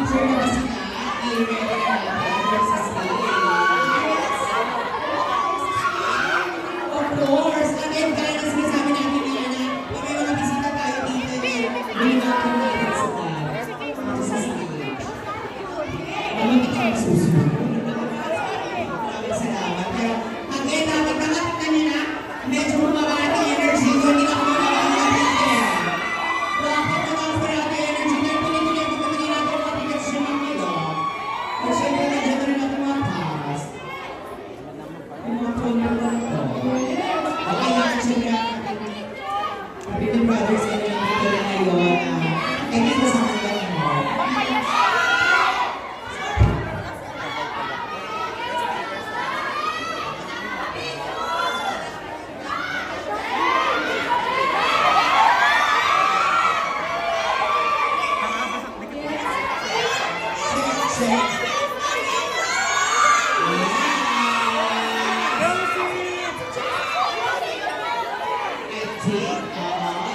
picture na ba sila? I-ready natin sa stage. Of course, again, kaya na sinasabi natin yan na pag may mga bisita tayo dito, bring out the natin sila sa stage. Mabuti ka magsusunod. Maraming salamat. Pero again, nakita nila, medyo bumaba natin energy, hindi na kami nakakapit. Dapat nakakapit natin energy, dahil tuloy-tuloy kung kami natin mga tickets siya mga kayo. At syempre, nandiyan na rin natin mga cast. Yung mga program na ito. Okay, yan, syempre, Big Brothers and dito rin ngayon. Thank you sa mga ganyan mo.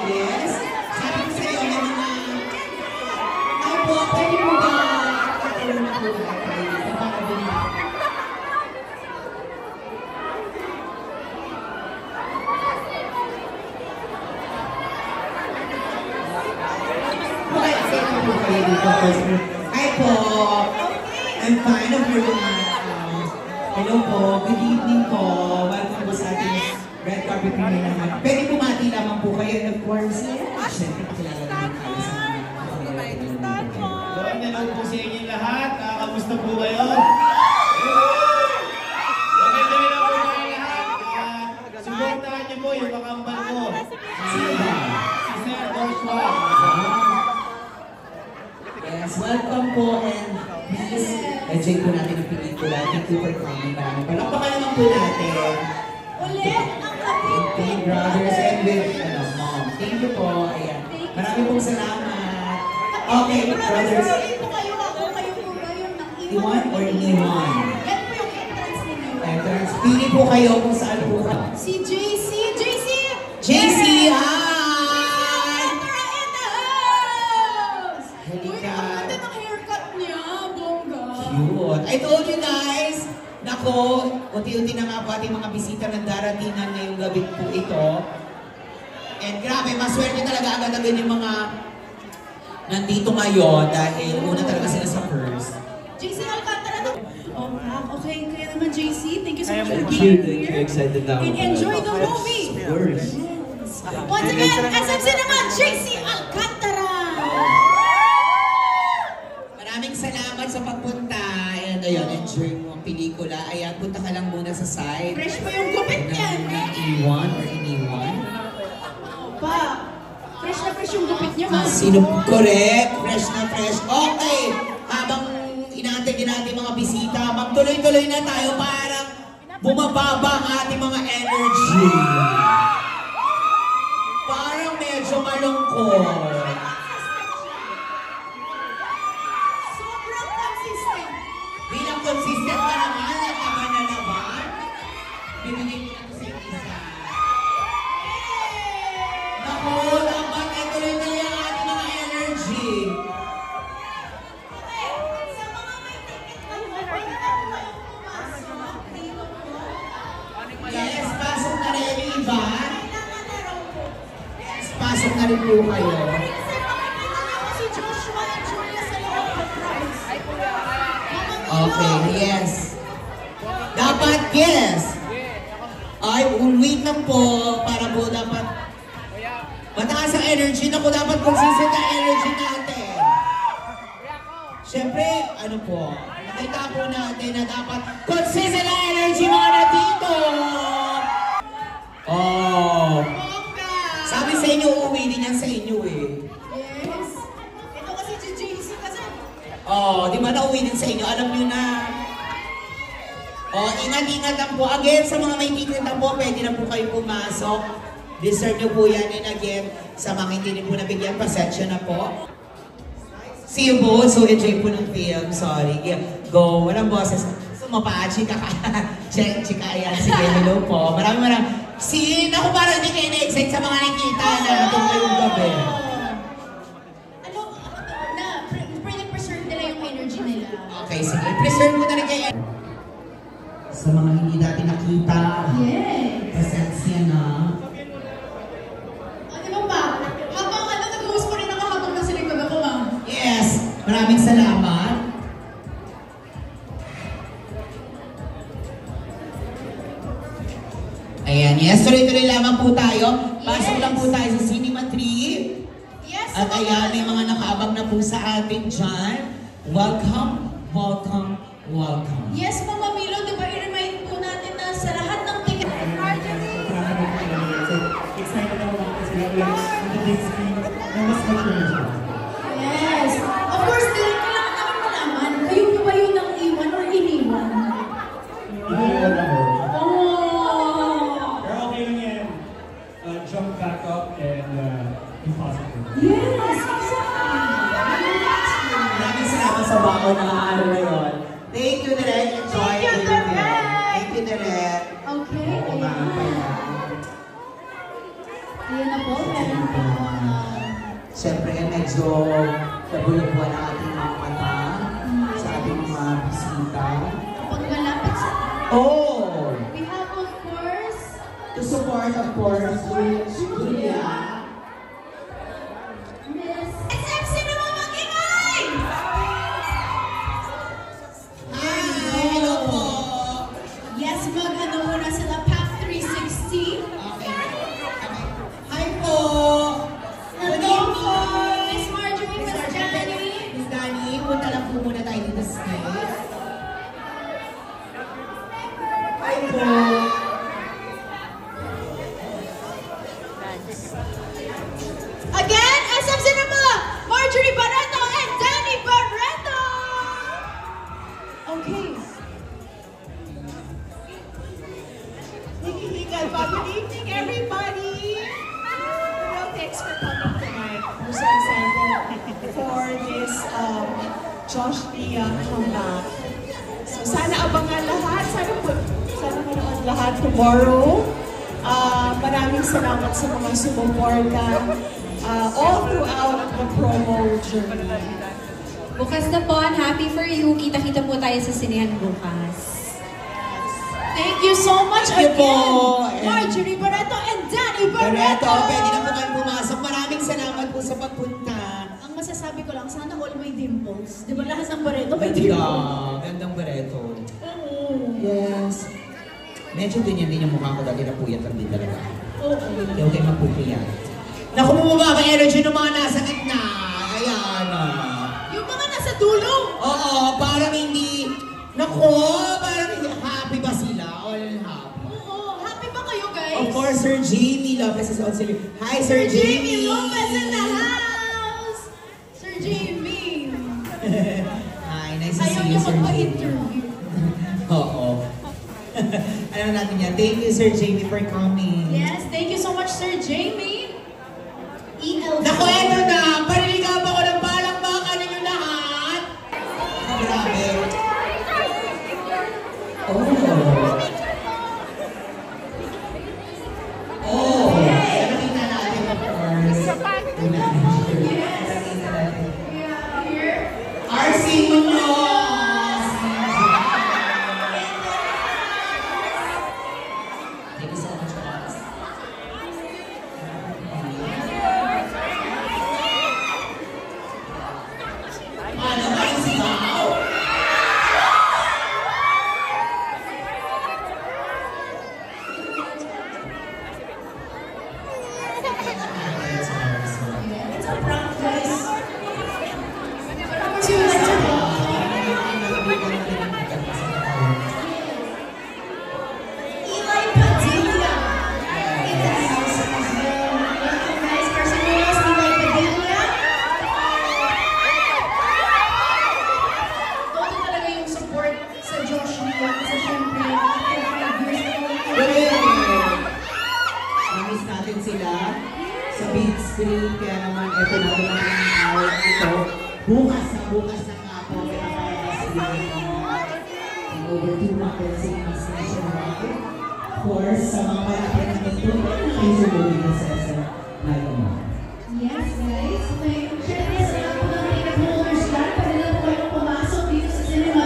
Yes. Sabi ko sa'yo, may mga... Ay po, pwede mo ba katulong na po kayo? Para din ba? Okay, sige po kayo dito. Hi po. I'm fine. I'm very much. Hello po. Good evening po. Welcome po sa ating red carpet premiere naman. Pwede bumati lamang po kayo. And of course, syempre, pakilala naman kayo sa mga Hello po sa inyo lahat. Kamusta po kayo? Maganda rin po kayo lahat. Suportahan niyo po yung kakambal ko. Si Sir Joshua. Yes, welcome po and please enjoy po natin ang pelikula. Thank you for coming. Maraming palakpakan naman po natin. Ulit ang kapit! Big Brothers and with Mom. Thank you po. Ayan. Maraming pong salamat. Okay, brothers. Sabihin po kayo ako, kayo po ba yung Iwan or iniwan? Yan po yung entrance ninyo. Entrance. Pili po kayo kung saan po ka. Si JC! JC! JC, hi! Alcantara in the house! Halika. Uy, ang ganda ng haircut niya, bongga. Cute. I told you guys, nako, unti-unti na nga po ating mga bisita ng daratingan ngayong gabi po ito. And grabe, maswerte talaga agad-agad yung mga nandito ngayon dahil una talaga sila sa first. JC Alcantara to. Oh, okay. Kaya naman JC, thank you so much for Thank being you. here. Excited na ako. And enjoy the movie. Of course. Once again, SMC naman, JC Alcantara! Maraming salamat sa pagpunta. And ayun, enjoy mo ang pelikula. Ayan, punta ka lang muna sa side. Fresh po yung gupit niya. Iwan or iniwan? Pa, fresh na fresh yung gupit niya, ma. Sino? Correct. Fresh na fresh. Okay. Habang inaantay din natin mga bisita, magtuloy-tuloy na tayo para bumababa ang ating mga energy. Parang medyo malungkot. Sobrang consistent. Bilang consistent ka naman, nakaman na naman. Bibigyan ko na ito sa isa. Naku, dapat ay tuloy-tuloy ang ating mga energy. Okay, sa mga may ticket kayo, pwede na po kayong pumasok dito po. Yes, pasok na rin yung iba. Kailangan na raw po. Yes, pasok na rin po kayo. Sir, makikita na po si Joshua at Julia sa loob ng prize. Okay, yes. Dapat, yes. Ay, wait lang po para po dapat mataas ang energy. Naku, dapat consistent ang energy natin. Siyempre, ano po, nakita po natin na dapat consistent ang energy mga nandito. Oh, Bongga! sabi sa inyo, uuwi din yan sa inyo eh. Yes. Ito kasi si JC kasi. Oh, di ba nauwi din sa inyo? Alam nyo na. Oh, ingat-ingat lang po. Again, sa mga may ticket na po, pwede na po kayo pumasok. Deserve nyo po yan. And again, sa mga hindi rin po nabigyan, pasensya na po. See you both. So enjoy po ng film. Sorry. Yeah. Go. Walang boses. Sumapa. Chika ka. Chika. Ayan. Sige. Hello po. Maraming. Naku, parang hindi kayo na-excite sa mga nakikita natin ngayong gabi. Ano, na, pre-preserve nila yung Okay, sige. Preserve mo na rin kayo. Sa mga hindi natin nakita. Yes. Pasensya na. Ano ba ba? Habang nag-host pa rin ako habang nasa likod ako, ma'am. Yes! Maraming salamat. Ayan, yes. Tuloy-tuloy lamang po tayo. Pasok Yes. lang po tayo sa Cinema 3. Yes. At ayan, may mga nakaabang na po sa atin dyan. Welcome, welcome, welcome. Yes, Mama Milo, di ba i-remind po natin na sa lahat ng ticket. Marjorie! Excited ako lang kasi on the big screen na mas mature siya. Yes. Of course, kailangan namin malaman. Kayo po ba yun ang iwan or iniwan? Iniwan ako. Oh! Pero okay lang yan. Jump back up and be positive. Yes, exactly. Maraming salamat sa baon na ano na yun. Thank you, Direk. Enjoy. Thank you, Direk. Thank you, Direk. Okay, Umaang pa ayan. yan. Ayan na po, meron po. Siyempre, medyo nabulubuan ang ating mga mata sa ating mga bisita. Kapag malapit sa... Oh! We have, of course, To support, of course, Julia. Miss SF Cinema Mag-ingay! Hi! Hello po! Yes, mag-ano muna sila, PAC 360. Okay. Hi po! Good Hello po, evening! Miss Marjorie, Miss Jenny. Miss Dani, punta lang po muna tayo dito sa stage. Hi po! Again, SF Cinema, Marjorie Barreto and Danny Barreto. Okay. Good evening, everybody. Well, thanks for coming tonight. I'm so excited for this Josh Dia comeback. So sana abangan lahat. Sana manood lahat tomorrow. Maraming salamat sa mga sumuporta all throughout the promo journey. Bukas na po, I'm happy for you. Kita-kita po tayo sa sinehan bukas. Thank you so much Thank you again, po. Marjorie Barreto and Danny Barreto, Barreto. pwede na po kayo pumasok. Maraming salamat po sa pagpunta. Ang masasabi ko lang, sana all may dimples. Di ba lahat ng Barreto may Ganda. dimples? Gandang Barreto. Oo. Yes. Medyo ganyan din yung mukha ko dati na puyat lang din talaga. Oo. Hindi ako kayo magpupuyat. Naku, bumaba ang energy ng mga nasa gitna. Ayan. Yung mga nasa dulo. Oo, parang hindi... Naku, parang hindi happy ba sila? All happy. Oo. Happy ba kayo, guys? Of course, Sir Jamie Lopez is on sila. Hi, Sir Jamie Jamie! Lopez in the house! Sir Jamie! Hi, nice to Ayaw see niyo you, Sir Jamie. magpa-interview. Oo. Alam natin yan. Thank you, Sir Jamie, for coming. Yes, thank you so much, Sir Jamie. EL. Naku, eto na! Pariligaw ako ng palakpakan ninyo lahat! Grabe. Oh. Oh. Nakita natin, of course. Nakita natin. RC Munoz! Thank you so much, guys. Ano ba yung sigaw? It's a prank, guys. Would you like to Eli Padilla. In the house as well. Welcome, guys. Person Munoz, Eli Padilla. Todo talaga yung support sa Josh Lee. Kasi syempre, after 5 years na Namiss natin sila sa big screen, kaya naman eto na rin ang hour ito. Bukas na nga po, may nakalabas sila ng over 200 cinemas nationwide. Of course, sa mga malapit na ito, kayo sa movie na sa SM Yes, guys. May syempre sa mga ticket holders dyan, pwede na po kayong pumasok dito sa cinema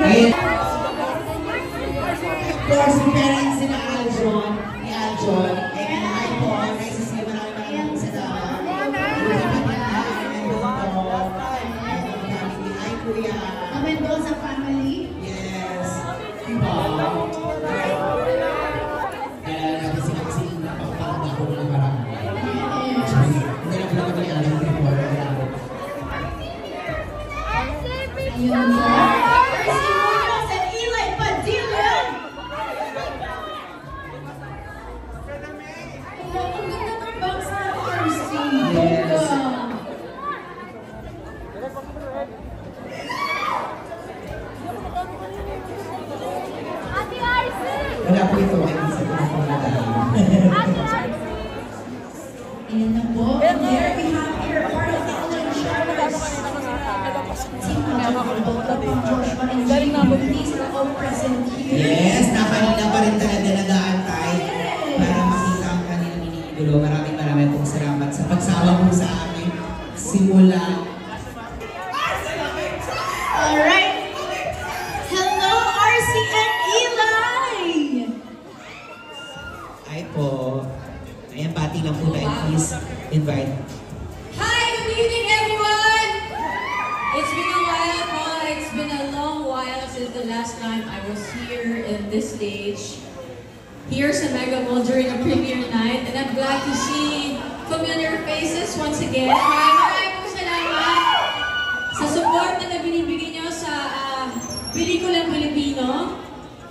Ayan. Of course, yung parents ni Aljon, and hi po, nice to see you, maraming salamat. Hi, Kuya. Mendoza family. Yes. Diba? Kasi napapakita ko na marami. Hindi na pala kami alam din po. Ayun po. Arcee Munoz and Eli Padilla. Ang ganda ng box na Arcee. Yes. Wala po ito ay isa po sa pangalagaan. Ayan na po. And there we have here part of the Olympians. Team Joshua and Jimmy, please na all present here. Yes, nakanina pa rin talaga nag-aantay para makita ang kanilang iniidolo. Maraming pong salamat sa pagsama po sa amin simula. Alright. Hello, Arcee and Eli. Ay po. Ayan, pati lang po tayo. Please invite. Hi, good evening everyone! It's been a while, Paul. It's been a long while since the last time I was here in this stage. Here sa Mega Mall during a premiere night. And I'm glad to see familiar faces once again. Maraming po salamat sa support na binibigay nyo sa pelikulang Pilipino.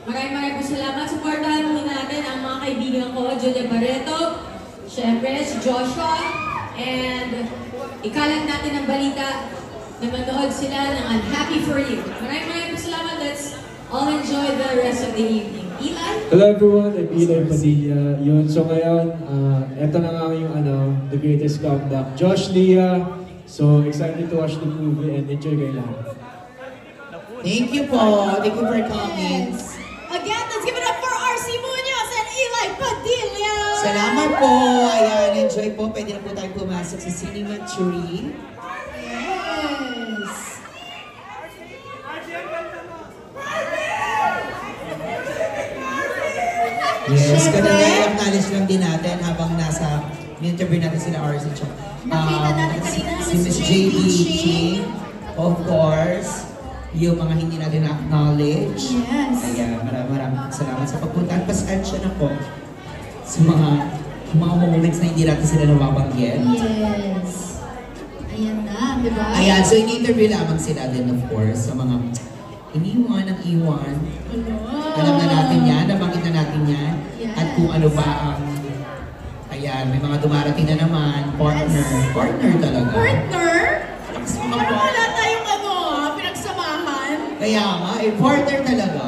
Maraming po salamat. Supportahan muna natin ang mga kaibigan ko, Julia Barreto, syempre si Joshua, and ikalat natin ang balita na manood sila ng I'm Happy For You. Maraming po salamat. Let's all enjoy the rest of the evening. Eli? Hello everyone, I'm Eli Padilla. Yun, so ngayon, eto na nga yung The Greatest Comeback. Josh, Leah, so excited to watch the movie and enjoy kayo lahat. Thank you po. Thank you for coming. Again, let's give it up for Arcee Munoz and Eli Padilla. Salamat po. Ayan, enjoy po. Pwede na po tayo pumasok sa Cinema Tree. Yes. Yes, ganun na i-acknowledge lang din natin habang nasa interview natin sila Arcee. Nakita natin kanina si Miss J.D. Ching, of course, yung mga hindi natin na-acknowledge. Yes. Kaya maraming salamat sa pagpunta. Pasensya na po sa mga moments na hindi natin sila nababanggit. Yes. Ayan na, di ba? Ayan, so in-interview lamang sila din of course sa mga iniwan ng iwan. Alam na natin yan, nabanggit na natin yan. Yes. At kung ano ba ang, ayan, may mga dumarating na naman, partner. Partner talaga. Partner? Mas mga Parang partner. wala tayong pinagsamahan. Kaya nga, partner talaga.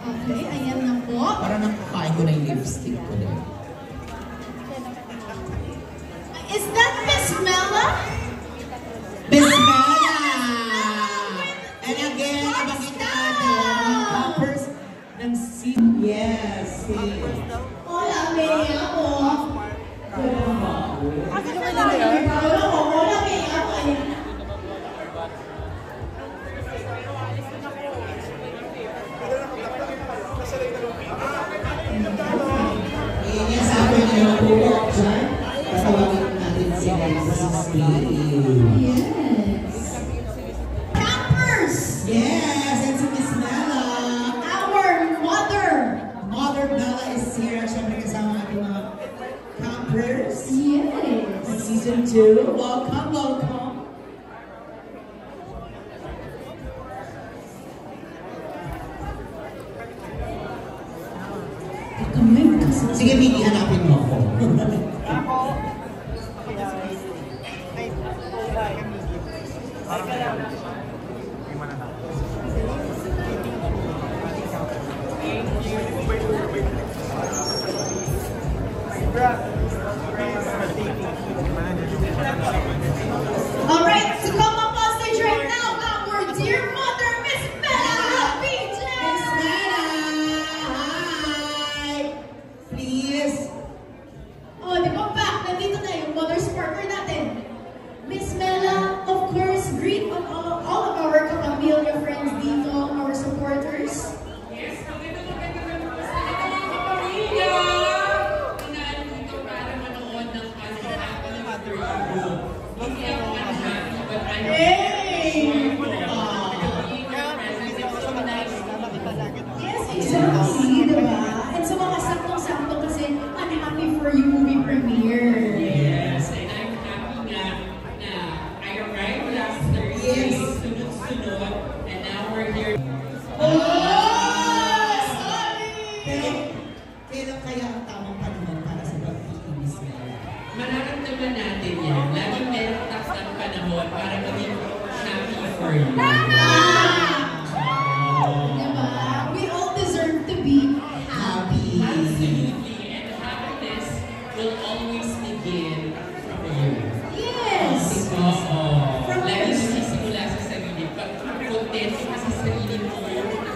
Okay, ayan na po. Parang nakakain ko na yung lipstick ko din. Is that Miss Mela? Miss Mela! And again, nabanggit natin ang toppers ng Yes, Hola, Bea po. Yes, sabi niyo po, dyan. Kasawagin natin sila sa Yes. Campers! Yes, and si Miss Mela. Our mother! Mother Bella is here. Siyempre kasama ating mga campers. Yes. Season 2. Welcome, welcome. Sige, Miki, hanapin mo ako. Alright, so come up on stage right now, our dear mother, Miss Mela BJ! Miss Mela! Hi! Please. Oh, di ba back? Nandito na yung mother's partner natin. Miss Mela, of course, greet all of our Kapamilya friends dito Yes, exactly, diba? And sa mga saktong-sakto kasi, I'm happy for you movie premiere. Yes, and I'm happy nga na I arrived last Thursday, sunod-sunod, and now we're here. Kailan kaya ang tamang panahon para sa pag-iinis mo? Mararamdaman natin yan. Laging meron taktang panahon para maging happy for you. Diba? We all deserve to be happy. Absolutely, and happiness will always begin from you. Yes! Oo. Lagi nagsisimula sa sarili. Pag contento ka sa sarili mo,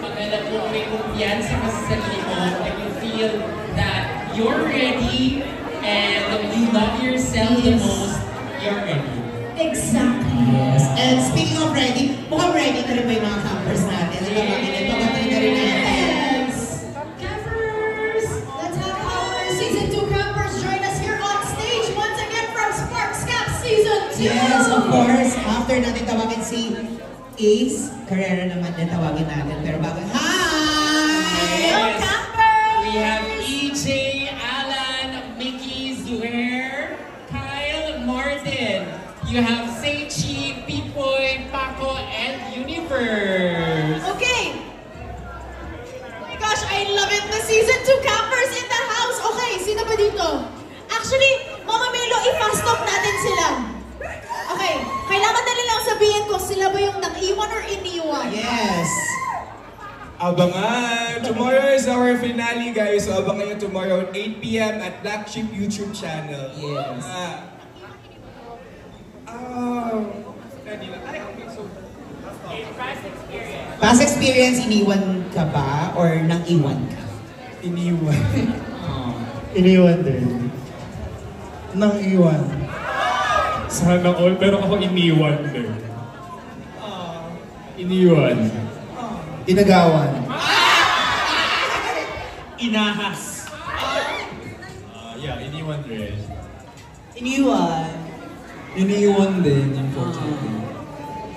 pag alam mo may kumpiyansa ka sa sarili mo, and you feel that you're ready and you love yourself the most, you're ready. Exactly. Yes. And speaking of ready, mukhang ready na rin ba yung mga campers natin? At pabati na rin natin. Yes! Campers! Let's have our Season 2 campers join us here on stage once again from Sparks Camp Season 2! Yes, of course. After natin tawagin si Ace, Carrera naman din tawagin natin. Pero bago, hi! Hello, campers! We have EJ, Alan, Mickey, Zuhair, Kyle, Martin. You have Seichi, Pipoy, Paco, and Universe. Okay. Oh my gosh, I love it. The Season 2 campers in the house. Okay, sino ba dito? Actually, Mama Melo, i-fast talk natin sila. Okay, kailangan na nilang sabihin kung sila ba yung nang-iwan or iniwan. Yes. Abangan! Tomorrow is our finale, guys. So abangan nyo tomorrow at 8 p.m. at Black Sheep YouTube channel. Yes. Past experience, iniwan ka ba or nang-iwan ka? Iniwan. Iniwan din. Nang iwan. Sana all, pero ako iniwan din. Iniwan. Inagawan. Inahas. Yeah, iniwan rin. Iniwan. Iniwan din, unfortunately.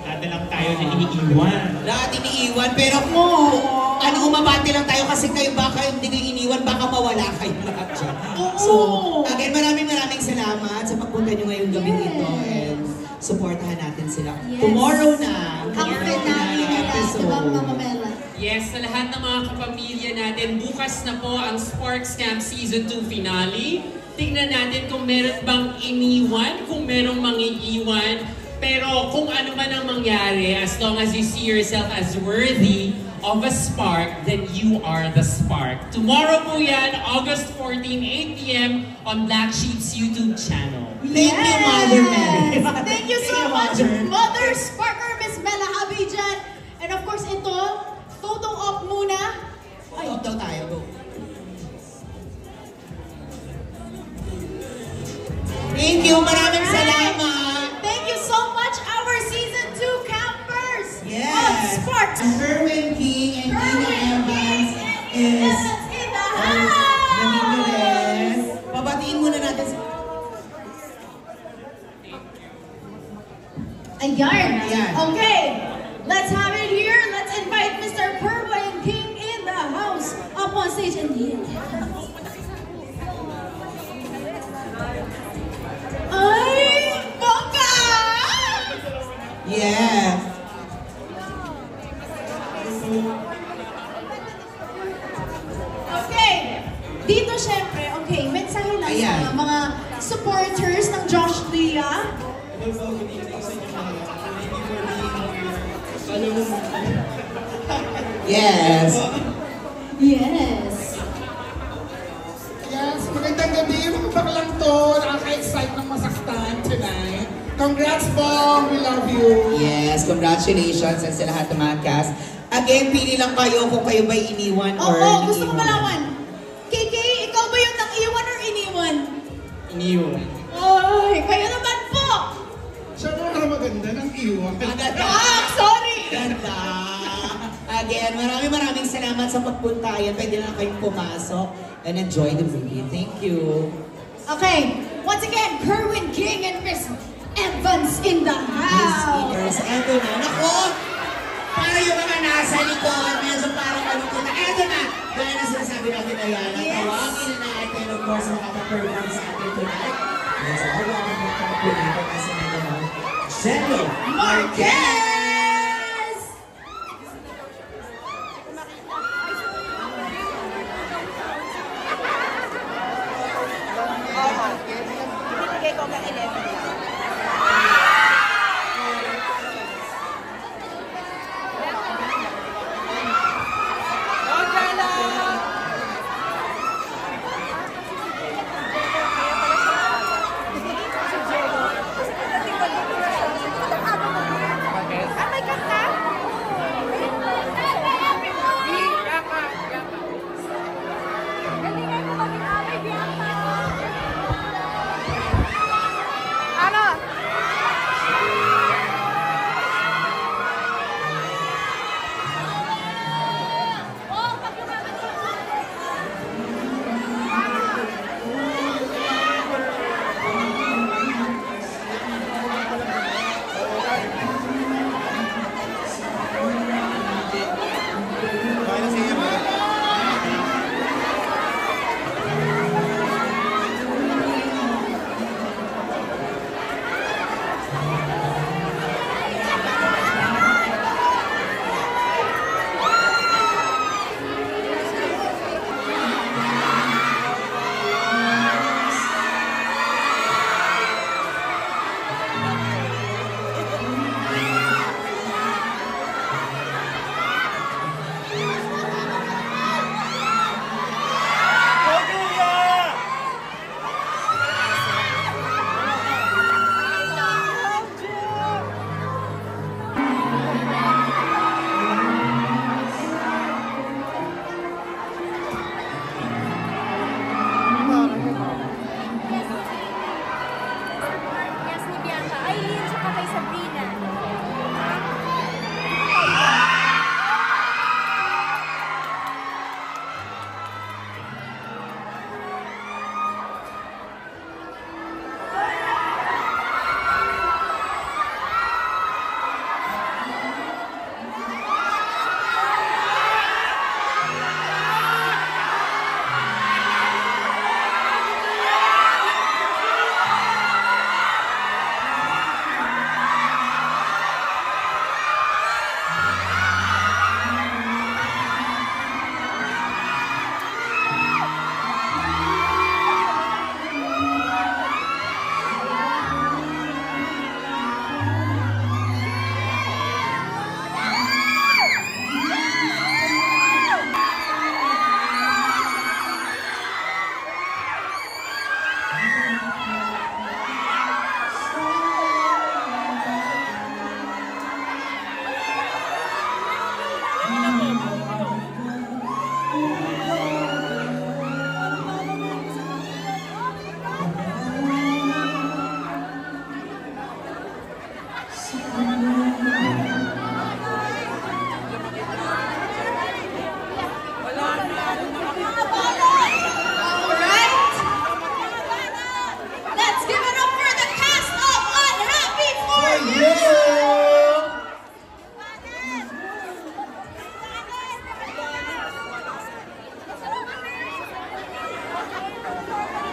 Dati lang tayo na iniiwan. Lahat iniiwan, pero kung ano, umabati lang tayo kasi kayo baka hindi kayo iniwan, baka mawala kayo lahat dyan. So, again, maraming salamat sa pagpunta nyo ngayong gabi ito and supportahan natin sila. Yes. Tomorrow na. Ang finale nila, diba, Mama Mela? Yes, sa lahat ng mga kapamilya natin, bukas na po ang Sparks Camp Season 2 finale. Tingnan natin kung meron bang iniwan, kung merong mangiiwan. Pero kung ano man ang mangyari, as long as you see yourself as worthy of a spark, then you are the spark. Tomorrow po yan, August 14, 8 p.m. on Black Sheep's YouTube channel. Thank you, Mother Mary. Thank you so much, Mother Sparker, Miss Mela Abidjan. And of course, ito, photo op muna. Ay, daw tayo. Go. Thank you. Maraming salamat. Thank you so much, our Season 2 campers. Yes. Of Sparks. Kerwin King and Tina Kerwin Evans King is in the house. Namingles. Pabatiin muna natin si... Ayan. Ayan. Okay. Let's have it here. Let's invite Mr. Kerwin King in the house. Up on stage and Ay! Bongga! Yes. Okay. Dito syempre, okay, mensahe lang Ayan. sa mga supporters ng Josh Lia. Yes. Yes. Yes, magandang gabi. Mga baklang to, nakaka-excite ng masaktan tonight. Congrats po, we love you. Yes, congratulations and sa lahat ng mga cast. Again, pili lang kayo kung kayo ba iniwan or Oo, gusto ko iniwan. malaman. KK, ikaw ba yung nang-iwan or iniwan? Iniwan. Ay, kayo naman po! Siya na maganda ng iwan. Ah, sorry! Ganda. Again, maraming salamat sa pagpunta. Yan, pwede na kayong pumasok and enjoy the movie. Thank you. Okay, once again, Kerwin King and Miss Evans in the house. eto na. Naku! Para yung mga nasa likod, medyo parang malungkot na. Eto na! Gaya na sinasabi natin, Ayala. Tawagin na natin, of course, makapag-perform sa atin tonight. Yes, ako ang makapag-perform kasi nito ng Jello Marquez!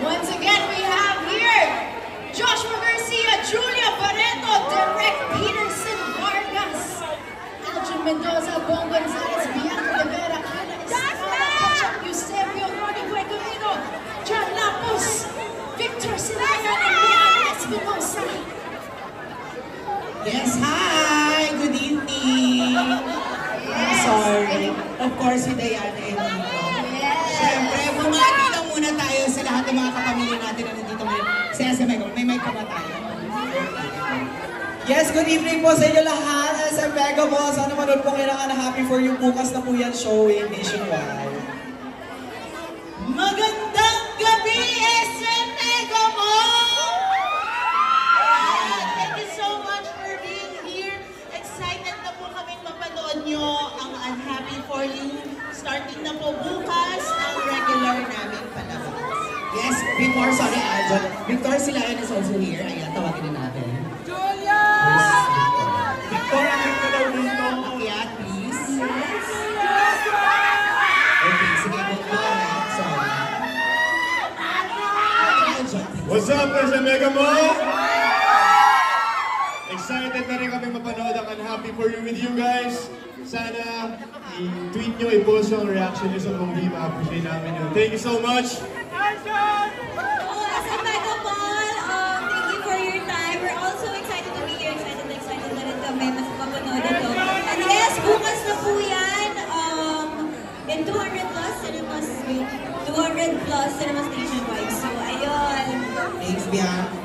Once again, we have here Joshua Garcia, Julia Barreto, Derek Peterson Vargas, Aljon Mendoza, Bong Gonzalez, Bianca Rivera, Ana Estrada, Kachak Eusebio, Ronnie Guegorino, John Lapus, Victor Silayan, and Leon Espinosa. Yes, hi! Good evening! I'm sorry. Of course, si Diana and Nico. Siyempre, bumati lang muna tayo sa lahat ng mga kapamilya natin na nandito ngayon. Sa SM Mega, may mic pa ba tayo? Yes, good evening po sa inyo lahat. SM Mega po, sana manood po kayo ng Happy For You. Bukas na po yan showing nationwide. Magandang gabi, SM Mega Mall! Thank you so much for being here. Excited na po kami mapanood nyo ang Unhappy For You. Starting na po bukas ang regular namin palabas. Yes, Victor, sorry, Aljon. Victor Silayan is also here. Ayan, tawagin na natin. Julia! Victor What's up, sa Mega Mall? Excited na rin kami mapanood ang Unhappy For You with you guys. Sana i-tweet nyo, i-post yung reaction nyo sa movie. Ma-appreciate namin yun. Thank you so much! As a Mega Mall, thank you for your time. We're also excited to be here. Excited na rin kami mas mapanood ito. And yes, bukas na po yan. In 200 plus cinemas nationwide. So, ayun. Thanks, Bianca.